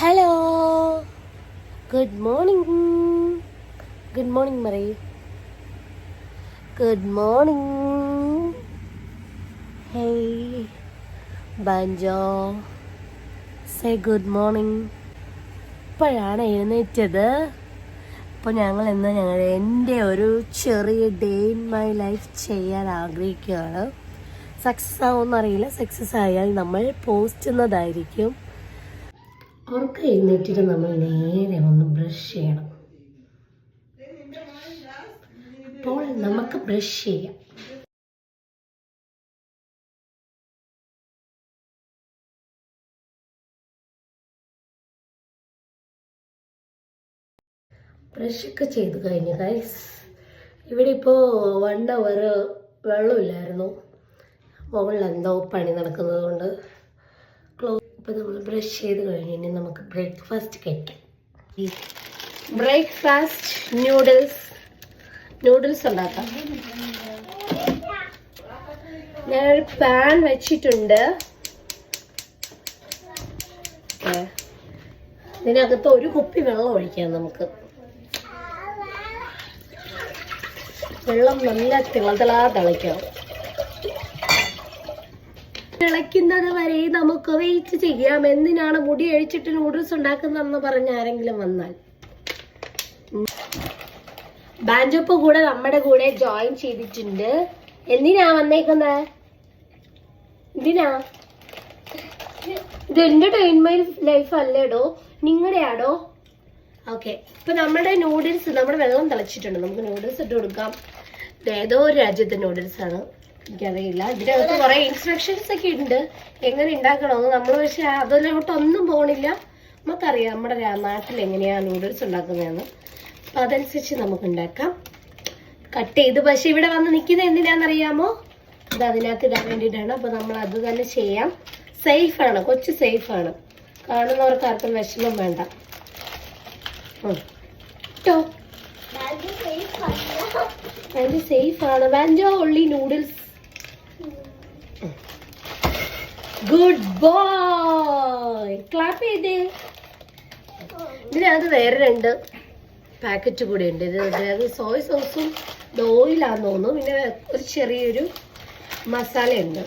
Hello, good morning. Good morning പറയൂ. Good morning. Hey Banjo, say good morning. ഇപ്പോഴാണ് എഴുന്നേറ്റത്. അപ്പോൾ ഞങ്ങൾ ഇന്ന് എൻ്റെ ഒരു ചെറിയ ഡേ ഇൻ മൈ ലൈഫ് ചെയ്യാൻ ആഗ്രഹിക്കുകയാണ്. സക്സസ് ആവുമെന്നറിയില്ല. സക്സസ് ആയാൽ നമ്മൾ പോസ്റ്റ് ചെയ്യുന്നതായിരിക്കും. ഉറക്കം എഴുന്നേറ്റിട്ട് നമ്മൾ നേരെ ഒന്ന് ബ്രഷ് ചെയ്യണം. അപ്പോൾ നമുക്ക് ബ്രഷ് ചെയ്യാം. ബ്രഷൊക്കെ ചെയ്ത് കഴിഞ്ഞു ഗൈസ്. ഇവിടെ ഇപ്പോൾ 1 hour വെള്ളമില്ലായിരുന്നു. മുകളിൽ എന്തോ പണി നടക്കുന്നത് കൊണ്ട് ഇപ്പോൾ നമ്മൾ ബ്രഷ് ചെയ്ത് കഴിഞ്ഞ് ഇനി നമുക്ക് ബ്രേക്ക്ഫാസ്റ്റ് കഴിക്കാം. ബ്രേക്ക്ഫാസ്റ്റ് നൂഡിൽസ് ഉണ്ടാക്കാം. ഞാനൊരു പാൻ വെച്ചിട്ടുണ്ട്. ഇതിനകത്ത് ഒരു കുപ്പി വെള്ളം ഒഴിക്കാം. നമുക്ക് വെള്ളം നല്ല തിളക്കണം. തിളയ്ക്കുന്നത് വരെ നമുക്ക് വെയിറ്റ് ചെയ്യാം. എന്തിനാണ് മുടി അഴിച്ചിട്ട് നൂഡിൽസ് ഉണ്ടാക്കുന്നതെന്ന് പറഞ്ഞ് ആരെങ്കിലും വന്നാൽ. ബാൻജോപ്പ് കൂടെ നമ്മുടെ കൂടെ ജോയിൻ ചെയ്തിട്ടുണ്ട്. എന്തിനാ വന്നേക്കുന്നത്? എന്തിനാ? ഇത് എന്റെ ഡേ ഇൻ മൈ ലൈഫ് അല്ലേടോ, നിങ്ങളുടെ ആടോ. ഓക്കെ, ഇപ്പൊ നമ്മുടെ നൂഡിൽസ്, നമ്മുടെ വെള്ളം തിളച്ചിട്ടുണ്ട്. നമുക്ക് നൂഡിൽസ് ഇട്ട് കൊടുക്കാം. ഏതോ ഒരു രാജ്യത്തെ നൂഡിൽസ് ആണ്, എനിക്കറിയില്ല. ഇതിനകത്ത് കുറെ ഇൻസ്ട്രക്ഷൻസ് ഒക്കെ ഉണ്ട് എങ്ങനെ ഉണ്ടാക്കണമെന്ന്. നമ്മൾ പക്ഷെ അതിലോട്ടൊന്നും പോകണില്ല. നമുക്കറിയാം നമ്മുടെ നാട്ടിൽ എങ്ങനെയാണ് നൂഡിൽസ് ഉണ്ടാക്കുന്നതെന്ന്. അപ്പം അതനുസരിച്ച് നമുക്ക് ഉണ്ടാക്കാം. കട്ട് ചെയ്ത് പക്ഷെ ഇവിടെ വന്ന് നിൽക്കുന്നത് എന്തിനാണെന്നറിയാമോ? ഇത് അതിനകത്ത് ഇടാൻ വേണ്ടിയിട്ടാണ്. അപ്പോൾ നമ്മൾ അത് തന്നെ ചെയ്യാം. സേഫാണ്, കൊച്ചു സേഫാണ്. കാണുന്നവർക്ക് ആർക്കും വിഷമം വേണ്ട കേട്ടോ. സേഫാണ്. വാഞ്ചോ ഉള്ളി നൂഡിൽസ്. ഗുഡ് ബോയ്, ക്ലാപ്പ് ചെയ്തേ. ഇതിനകത്ത് വേറെ 2 പാക്കറ്റ് കൂടെ ഉണ്ട്. ഇത് സോയ സോസും ഓയിലാന്ന് തോന്നുന്നു. പിന്നെ ഒരു ചെറിയൊരു മസാലയുണ്ട്.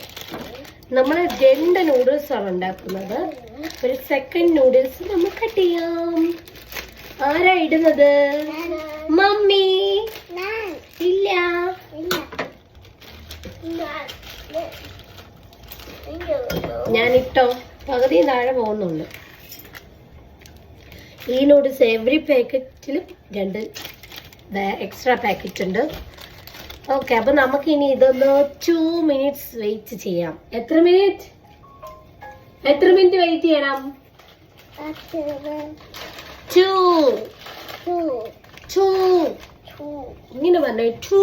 നമ്മൾ 2 നൂഡിൽസ് ആണ് ഉണ്ടാക്കുന്നത്. ഒരു സെക്കൻഡ് നൂഡിൽസ് നമ്മൾ കട്ട് ചെയ്യാം. ആരാ ഇടുന്നത്? മമ്മി. ഇല്ല, ഞാനിട്ടോ പകുതി താഴെ പോകുന്നുണ്ട്. ഈ നൂഡിൽസ് എവറി പാക്കറ്റിലും 2 എക്സ്ട്രാ പാക്കറ്റ് ഉണ്ട്. ഓക്കെ, അപ്പൊ നമുക്ക് ഇനി ഇതൊന്ന് 2 minutes വെയിറ്റ് ചെയ്യാം. എത്ര മിനിറ്റ് വെയിറ്റ് ചെയ്യണം? 2 ഇങ്ങനെ പറഞ്ഞ 2.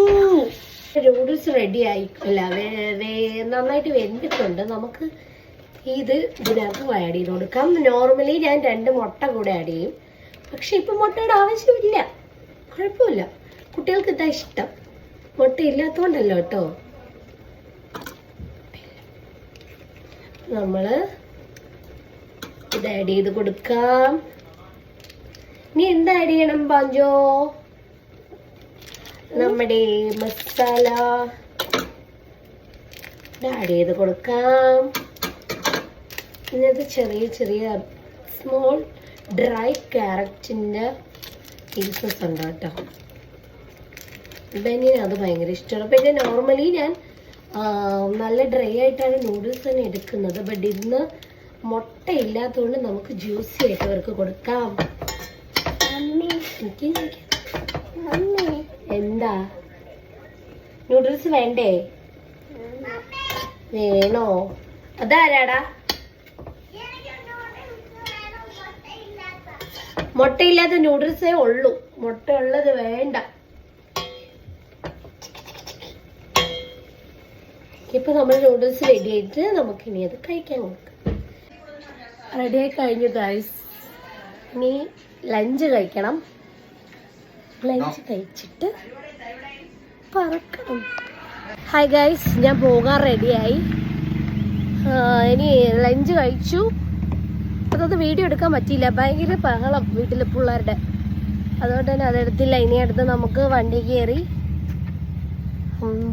നൂഡിൽസ് റെഡി ആയില്ല, നന്നായിട്ട് വെന്തിട്ടുണ്ട്. നമുക്ക് ഇത് ഇതിനകത്ത് ആഡ് ചെയ്ത് കൊടുക്കാം. നോർമലി ഞാൻ 2 മുട്ട കൂടെ ആഡ് ചെയ്യും. പക്ഷെ ഇപ്പം മുട്ടയുടെ ആവശ്യമില്ല, കുഴപ്പമില്ല. കുട്ടികൾക്ക് ഇതാ ഇഷ്ടം. മുട്ട ഇല്ലാത്തതുകൊണ്ടല്ലോ കേട്ടോ. നമ്മള് ഇത് ആഡ് ചെയ്ത് കൊടുക്കാം. ഇനി എന്താ ആഡ് ചെയ്യണം ബാഞ്ചോ? നമ്മുടെ മസാല ആഡ് ചെയ്ത് കൊടുക്കാം. ഇതിനകത്ത് ചെറിയ സ്മോൾ ഡ്രൈ ക്യാരറ്റിൻ്റെ പീസസ് ഉണ്ട് കേട്ടോ. ബെന്നിന് അത് ഭയങ്കര ഇഷ്ടമാണ്. പിന്നെ നോർമലി ഞാൻ നല്ല ഡ്രൈ ആയിട്ടാണ് നൂഡിൽസ് തന്നെ എടുക്കുന്നത്. ബട്ട് ഇന്ന് മുട്ട ഇല്ലാത്തതുകൊണ്ട് നമുക്ക് ജ്യൂസി ആയിട്ട് അവർക്ക് കൊടുക്കാം. എന്താ നൂഡിൽസ് വേണ്ടേ? വേണോ? അതാരാടാ? മുട്ടയില്ലാത്ത നൂഡിൽസേ ഉള്ളൂ, മുട്ട ഉള്ളത് വേണ്ട. ഇപ്പൊ നമ്മൾ നൂഡിൽസ് റെഡി ആയിട്ട് നമുക്ക് ഇനി അത് കഴിക്കാൻ കൊടുക്കാം. റെഡി ആയി കഴിഞ്ഞു ഗൈസ്. ഇനി ലഞ്ച് കഴിക്കണം. ലഞ്ച് കഴിച്ചിട്ട് പറക്കണം. ഹായ് ഗൈസ്, ഞാൻ പോകാൻ റെഡിയായി. ഇനി ലഞ്ച് കഴിച്ചു. അതൊന്ന് വീഡിയോ എടുക്കാൻ പറ്റിയില്ല, ഭയങ്കര ബഹളം വീട്ടിലെ പിള്ളേരുടെ. അതുകൊണ്ട് തന്നെ അതെടുത്തില്ല. ഇനി അടുത്ത് നമുക്ക് വണ്ടി കയറി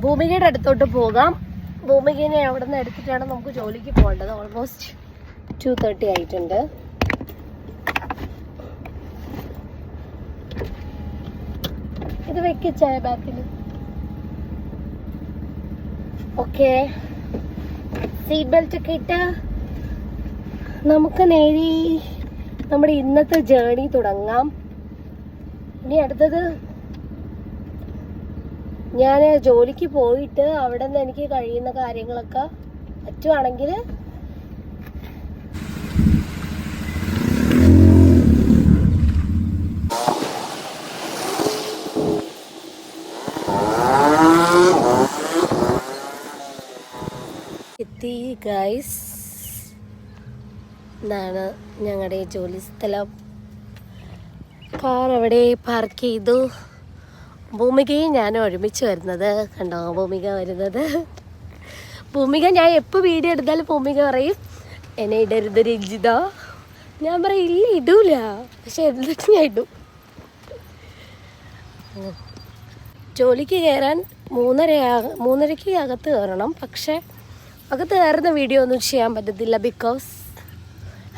ഭൂമികയുടെ അടുത്തോട്ട് പോകാം. ഭൂമികനെ അവിടെ നിന്ന് എടുത്തിട്ടാണ് നമുക്ക് ജോലിക്ക് പോകേണ്ടത്. ഓൾമോസ്റ്റ് 2:30 ആയിട്ടുണ്ട്. ഇത് വെക്കിച്ചായ ബാക്കിൽ. ഓക്കെ, സീറ്റ് ബെൽറ്റ് ഒക്കെ ഇട്ട് നമുക്ക് നേരി നമ്മുടെ ഇന്നത്തെ ജേർണി തുടങ്ങാം. ഇനി അടുത്തത് ഞാൻ ജോലിക്ക് പോയിട്ട് അവിടെ നിന്ന് എനിക്ക് കഴിയുന്ന കാര്യങ്ങളൊക്കെ പറ്റുവാണെങ്കിൽ എത്തി ഗൈസ്. ഇതാണ് ഞങ്ങളുടെ ജോലി സ്ഥലം. കാർ അവിടെ പാർക്ക് ചെയ്തു. ഭൂമികയും ഞാനും ഒരുമിച്ച് വരുന്നത് കണ്ടോ, ഭൂമിക വരുന്നത്. ഭൂമിക ഞാൻ എപ്പോൾ വീഡിയോ എടുത്താലും ഭൂമിക പറയും എന്നെ ഇടരുത് രഞ്ജിത. ഞാൻ പറയും ഇല്ല ഇടൂല, പക്ഷെ എന്നിട്ട് ഞാൻ ഇടും. ജോലിക്ക് കയറാൻ 3:30 അകത്ത് കയറണം. പക്ഷെ അകത്ത് കയറുന്ന വീഡിയോ ഒന്നും ചെയ്യാൻ പറ്റത്തില്ല, ബിക്കോസ്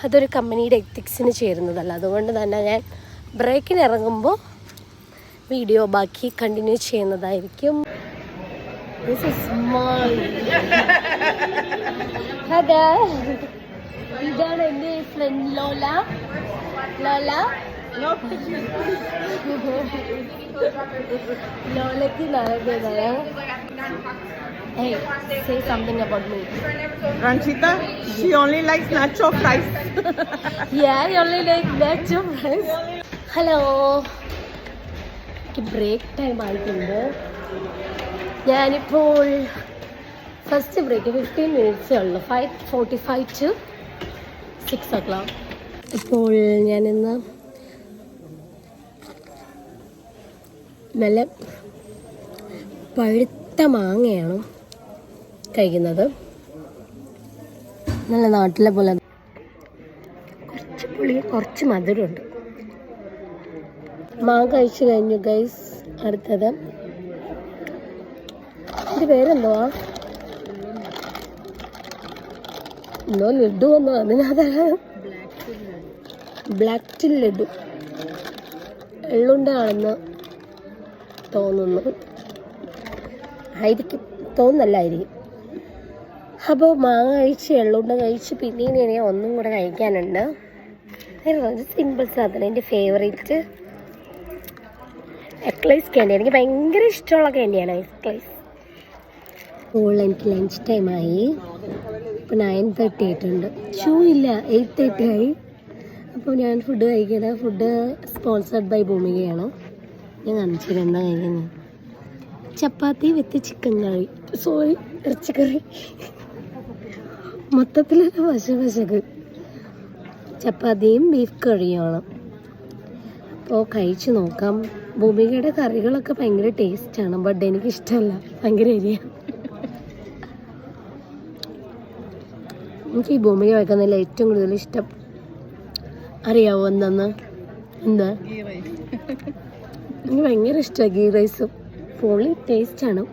അതൊരു കമ്പനിയുടെ എത്തിക്സിന് ചേരുന്നതല്ല. അതുകൊണ്ട് തന്നെ ഞാൻ ബ്രേക്കിന് ഇറങ്ങുമ്പോൾ വീഡിയോ ബാക്കി കണ്ടിന്യൂ ചെയ്യുന്നതായിരിക്കും. ഇതാണ് എൻ്റെ ഫ്രണ്ട് ലോല. ലോലയ്ക്ക് നടക്കുന്നതാണ്. Hey, say something about me. Ranchita, she only likes nacho fries. Yeah, I only like nacho fries. Hello. Break time ആയിട്ടുണ്ട്. ഞാനിപ്പോൾ ഫസ്റ്റ് ബ്രേക്ക് 15 മിനിറ്റ്സേ ഉള്ളൂ. 5:45 to 6 o'clock. ഇപ്പോൾ ഞാനിന്ന് നല്ല പഴുത്ത മാങ്ങയാണ് കഴിക്കുന്നത്. നല്ല നാട്ടിലെ പോലെ കുറച്ച് പുളി കുറച്ച് മധുരമുണ്ട്. മാങ്ങ കഴിച്ചു കഴിഞ്ഞു ഗൈസ്. അടുത്തത് ഇത് പേരെന്തുവാ, എന്തോ ലഡു വന്നു. അതിനകത്ത് ബ്ലാക്ക് ടിൽ ലഡു, എള്ളുണ്ടാണെന്ന് തോന്നുന്നു. ആയിരിക്കും, തോന്നുന്നല്ലായിരിക്കും. അപ്പോൾ മാങ്ങ കഴിച്ച് എള്ളുണ്ട കഴിച്ച് പിന്നീട് എനിക്ക് ഒന്നും കൂടെ കഴിക്കാനുണ്ട്. സിമ്പിൾ സാധനം, എൻ്റെ ഫേവറേറ്റ് എക്ലൈസ് ക്യാൻഡി. എനിക്ക് ഭയങ്കര ഇഷ്ടമുള്ള ക്യാൻഡിയാണ് എക്ലൈസ്. അപ്പോൾ എനിക്ക് ലഞ്ച് ടൈമായി. ഇപ്പോൾ 9:30 ആയിട്ടുണ്ട്. ഷൂ ഇല്ല, 8:30 ആയി. അപ്പോൾ ഞാൻ ഫുഡ് കഴിക്കുന്നത്, ഫുഡ് സ്പോൺസർഡ് ബൈ ഭൂമികയാണ്. ഞാൻ കാണിച്ചിട്ട് എന്താ കഴിക്കുന്നത്. ചപ്പാത്തി വിത്ത് ചിക്കൻ കറി, സോറി ഇറച്ചിക്കറി. മൊത്തത്തിലൊരു വശവശക്ക് ചപ്പാത്തിയും ബീഫ് കറിയുമാണ്. അപ്പോൾ കഴിച്ച് നോക്കാം. ഭൂമികയുടെ കറികളൊക്കെ ഭയങ്കര ടേസ്റ്റാണ്, ബട്ട് എനിക്കിഷ്ടമല്ല, ഭയങ്കര എരിയ. എനിക്ക് ഈ ഭൂമിക വയ്ക്കുന്നതിൽ ഏറ്റവും കൂടുതൽ ഇഷ്ടം അറിയാവോ എന്തെന്ന്? എന്താ, എനിക്ക് ഭയങ്കര ഇഷ്ടമാണ് ഗീ റൈസ്. പൊളി ടേസ്റ്റാണ്,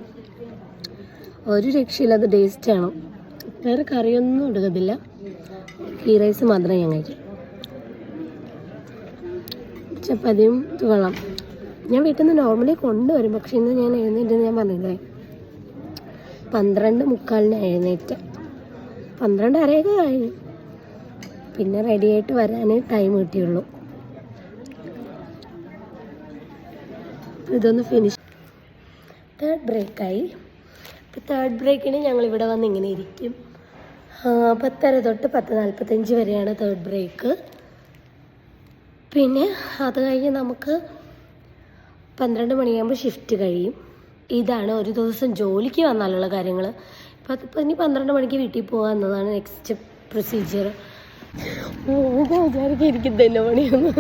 ഒരു രക്ഷയില്ലാത്ത ടേസ്റ്റാണ്. വേറെ കറിയൊന്നും എടുക്കത്തില്ല, ഗീ റൈസ് മാത്രമേ ഞാൻ കഴിക്കും. ചപ്പാത്തിയും കൊള്ളാം. ഞാൻ വീട്ടിൽ നിന്ന് നോർമലി കൊണ്ടുവരും, പക്ഷെ ഇന്ന് ഞാൻ എഴുന്നേറ്റെന്ന് ഞാൻ പറഞ്ഞില്ലേ, 12:45 എഴുന്നേറ്റ്. 12:30 കഴിഞ്ഞു. പിന്നെ റെഡിയായിട്ട് വരാനേ ടൈം കിട്ടിയുള്ളൂ. ഇതൊന്ന് ഫിനിഷ്. തേർഡ് ബ്രേക്കായി. അപ്പോൾ തേർഡ് ബ്രേക്കിന് ഞങ്ങളിവിടെ വന്ന് ഇങ്ങനെ ഇരിക്കും. 10:30 തൊട്ട് 10:45 വരെയാണ് തേർഡ് ബ്രേക്ക്. പിന്നെ അത് കഴിഞ്ഞ് നമുക്ക് 12 മണിയാകുമ്പോൾ ഷിഫ്റ്റ് കഴിയും. ഇതാണ് ഒരു ദിവസം ജോലിക്ക് വന്നാലുള്ള കാര്യങ്ങൾ. ഇപ്പം ഇനി 12 മണിക്ക് വീട്ടിൽ പോകുക എന്നതാണ് നെക്സ്റ്റ് പ്രൊസീജിയർ. വിചാരിക്കിരിക്കുന്നതന്നെ പണിയൊന്ന്.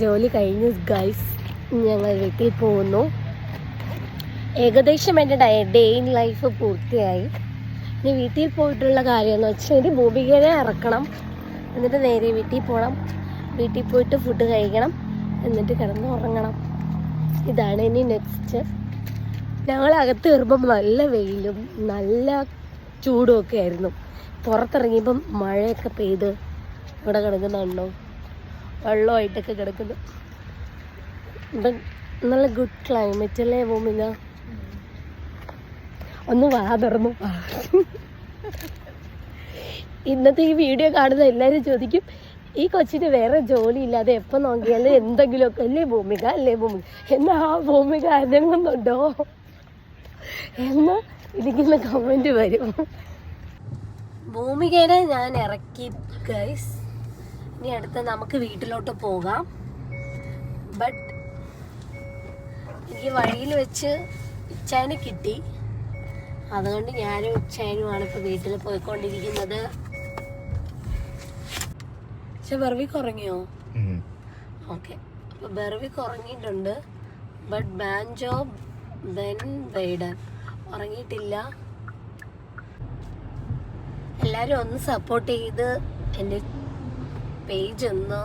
ജോലി കഴിഞ്ഞു ഗൈസ്, ഞങ്ങൾ വീട്ടിൽ പോകുന്നു. ഏകദേശം എൻ്റെ ഡേ ഇൻ ലൈഫ് പൂർത്തിയായി. ഇനി വീട്ടിൽ പോയിട്ടുള്ള കാര്യമെന്ന് വെച്ചാൽ ഇനി ഭൂമികനെ ഇറക്കണം. എന്നിട്ട് നേരെ വീട്ടിൽ പോകണം. വീട്ടിൽ പോയിട്ട് ഫുഡ് കഴിക്കണം, എന്നിട്ട് കിടന്ന് ഉറങ്ങണം. ഇതാണ് ഇനി നെക്സ്റ്റ്. ഞങ്ങളകത്ത് കയറുമ്പം നല്ല വെയിലും നല്ല ചൂടും ഒക്കെ ആയിരുന്നു. പുറത്തിറങ്ങിയപ്പം മഴയൊക്കെ പെയ്ത് ഇവിടെ കിടക്കുന്നുണ്ടോ, വെള്ളമായിട്ടൊക്കെ കിടക്കുന്നു. ഇപ്പം നല്ല ഗുഡ് ക്ലൈമറ്റ് അല്ലേ ഭൂമിക? ഒന്ന് വാ തുറന്നു. ഇന്നത്തെ ഈ വീഡിയോ കാണുന്ന എല്ലാവരും ചോദിക്കും, ഈ കൊച്ചിന് വേറെ ജോലി ഇല്ലാതെ എപ്പോൾ നോക്കിയാലും എന്തെങ്കിലുമൊക്കെ അല്ലേ ഭൂമിക, അല്ലേ ഭൂമിക, എന്നാ ആ ഭൂമിക അനങ്ങുന്നുണ്ടോ എന്ന് ഇരിക്കുന്ന കമൻറ്റ് വരും. ഭൂമികേനെ ഞാൻ ഇറക്കി ഗൈസ്. ഇനി അടുത്ത നമുക്ക് വീട്ടിലോട്ട് പോകാം. ബട്ട് എനിക്ക് വഴിയിൽ വെച്ച് ഇച്ചാനെ കിട്ടി, അതുകൊണ്ട് ഞാനും ഇച്ചാനുമാണ് ഇപ്പോൾ വീട്ടിൽ പോയിക്കൊണ്ടിരിക്കുന്നത്. പക്ഷെ ബെർവിക്ക് ഉറങ്ങിയോ? ഓക്കെ, അപ്പോൾ ബെർവിക്ക് ഉറങ്ങിയിട്ടുണ്ട്. ബട്ട് ബാൻജോ ബെൻ വൈഡൻ ഉറങ്ങിയിട്ടില്ല. എല്ലാവരും ഒന്ന് സപ്പോർട്ട് ചെയ്ത് എൻ്റെ പേജ് ഒന്ന്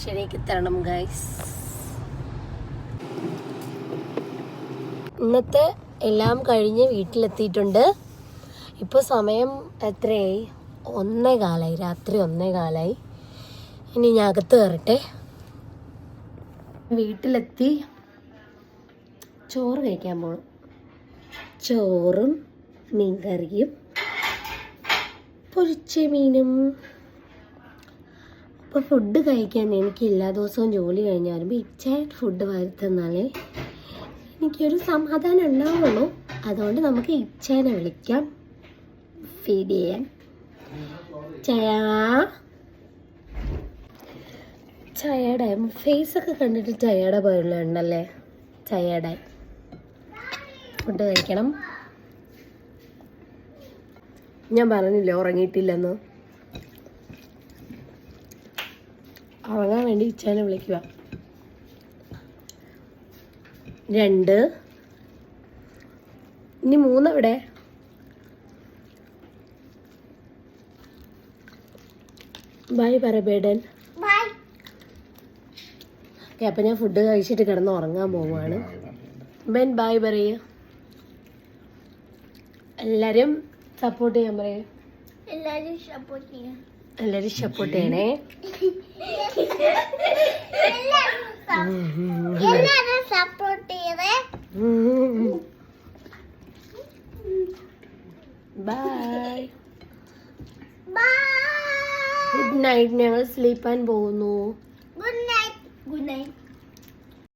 ശരിയാക്കി തരണം ഗൈസ്. ഇന്നത്തെ എല്ലാം കഴിഞ്ഞ് വീട്ടിലെത്തിയിട്ടുണ്ട്. ഇപ്പോൾ സമയം എത്രയായി? 1:15, രാത്രി 1:15. ഇനി ഞാൻ അകത്ത് കയറട്ടെ. വീട്ടിലെത്തി ചോറ് കഴിക്കാൻ പോകണം. ചോറും മീൻകറിയും പൊരിച്ച മീനും. അപ്പോൾ ഫുഡ് കഴിക്കാൻ എനിക്ക് എല്ലാ ദിവസവും ജോലി കഴിഞ്ഞ് വരുമ്പോൾ ഇച്ചായിട്ട് ഫുഡ് വരുത്തുന്നാലേ എനിക്കൊരു സമാധാനം ഉണ്ടാവുള്ളൂ. അതുകൊണ്ട് നമുക്ക് ഇച്ചാനെ വിളിക്കാം ഫീഡ് ചെയ്യാൻ. ചായയുടെ ഫേസൊക്കെ കണ്ടിട്ട് ചായയുടെ പോലുണ്ടല്ലേ. ചായയുടെ ഫുഡ് കഴിക്കണം. ഞാൻ പറഞ്ഞില്ല ഉറങ്ങിയിട്ടില്ലെന്ന്. ഉറങ്ങാൻ വേണ്ടി ഇച്ചാനെ വിളിക്കുക. 2 ഇനി 3 എവിടെ? ബൈ പറ ബേഡൻ. ഓക്കെ, അപ്പം ഞാൻ ഫുഡ് കഴിച്ചിട്ട് കിടന്ന് ഉറങ്ങാൻ പോവുകയാണ്. ബെൻ ബൈ പറയൂ. എല്ലാവരും സപ്പോർട്ട് ചെയ്യാൻ പറയൂ. എല്ലാവരും സപ്പോർട്ട് ചെയ്യണേ. ബൈ. Good night. ഞങ്ങൾ സ്ലീപ്പാൻ പോകുന്നു. Good night.